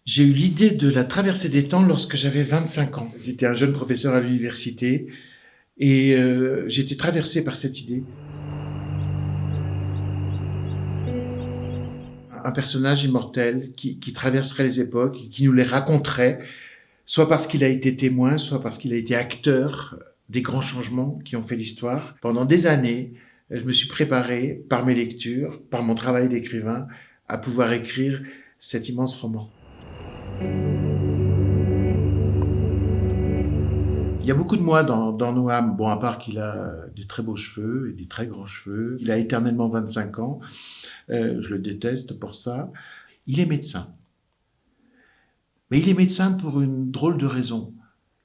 J'ai eu l'idée de la traversée des temps lorsque j'avais 25 ans. J'étais un jeune professeur à l'université et j'étais traversé par cette idée. Un personnage immortel qui traverserait les époques, qui nous les raconterait, soit parce qu'il a été témoin, soit parce qu'il a été acteur des grands changements qui ont fait l'histoire. Pendant des années, je me suis préparé par mes lectures, par mon travail d'écrivain, à pouvoir écrire cet immense roman. Il y a beaucoup de moi dans Noam. Bon, à part qu'il a des très beaux cheveux et des très grands cheveux. Il a éternellement 25 ans. Je le déteste pour ça. Il est médecin. Mais il est médecin pour une drôle de raison.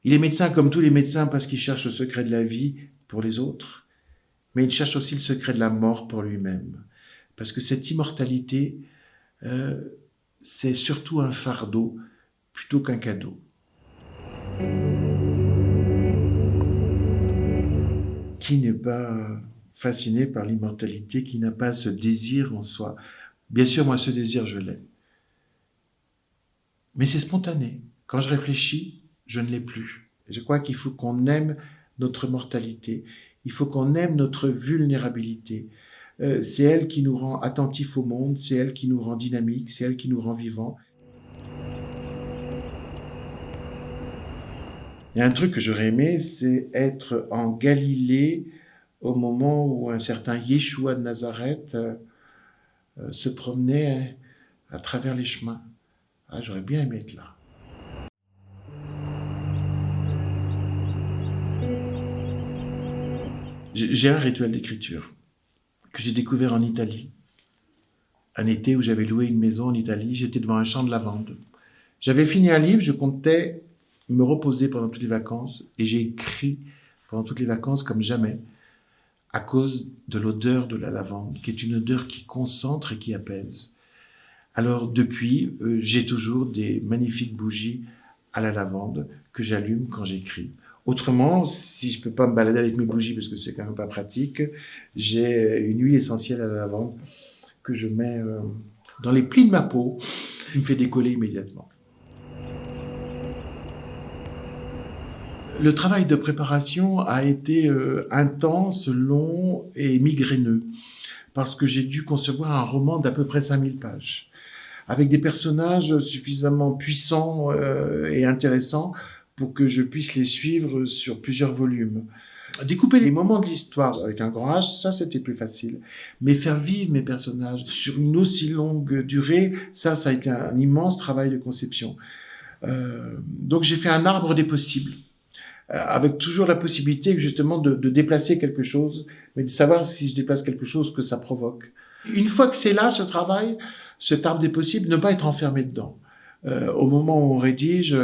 Il est médecin comme tous les médecins parce qu'il cherche le secret de la vie pour les autres. Mais il cherche aussi le secret de la mort pour lui-même. Parce que cette immortalité, c'est surtout un fardeau plutôt qu'un cadeau. Qui n'est pas fasciné par l'immortalité, qui n'a pas ce désir en soi? Bien sûr, moi, ce désir, je l'ai. Mais c'est spontané. Quand je réfléchis, je ne l'ai plus. Et je crois qu'il faut qu'on aime notre mortalité. Il faut qu'on aime notre vulnérabilité. C'est elle qui nous rend attentifs au monde, c'est elle qui nous rend dynamiques, c'est elle qui nous rend vivants. Il y a un truc que j'aurais aimé, c'est être en Galilée au moment où un certain Yeshua de Nazareth se promenait à travers les chemins. Ah, j'aurais bien aimé être là. J'ai un rituel d'écriture que j'ai découvert en Italie. Un été où j'avais loué une maison en Italie, j'étais devant un champ de lavande. J'avais fini un livre, je comptais me reposer pendant toutes les vacances et j'ai écrit pendant toutes les vacances comme jamais à cause de l'odeur de la lavande, qui est une odeur qui concentre et qui apaise. Alors depuis, j'ai toujours des magnifiques bougies à la lavande que j'allume quand j'écris. Autrement, si je peux pas me balader avec mes bougies parce que c'est quand même pas pratique, j'ai une huile essentielle à la lavande que je mets dans les plis de ma peau, qui me fait décoller immédiatement. Le travail de préparation a été intense, long et migraineux, parce que j'ai dû concevoir un roman d'à peu près 5000 pages, avec des personnages suffisamment puissants et intéressants pour que je puisse les suivre sur plusieurs volumes. Découper les moments de l'histoire avec un grand H, ça c'était plus facile. Mais faire vivre mes personnages sur une aussi longue durée, ça a été un immense travail de conception. Donc j'ai fait un arbre des possibles, avec toujours la possibilité justement de déplacer quelque chose, mais de savoir si je déplace quelque chose que ça provoque. Une fois que c'est là, ce travail, cet arbre des possibles, ne pas être enfermé dedans. Au moment où on rédige,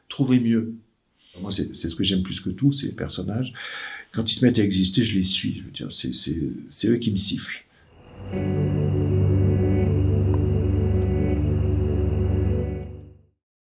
trouver mieux. Moi, c'est ce que j'aime plus que tout, ces personnages. Quand ils se mettent à exister, je les suis. Je veux dire, c'est eux qui me sifflent.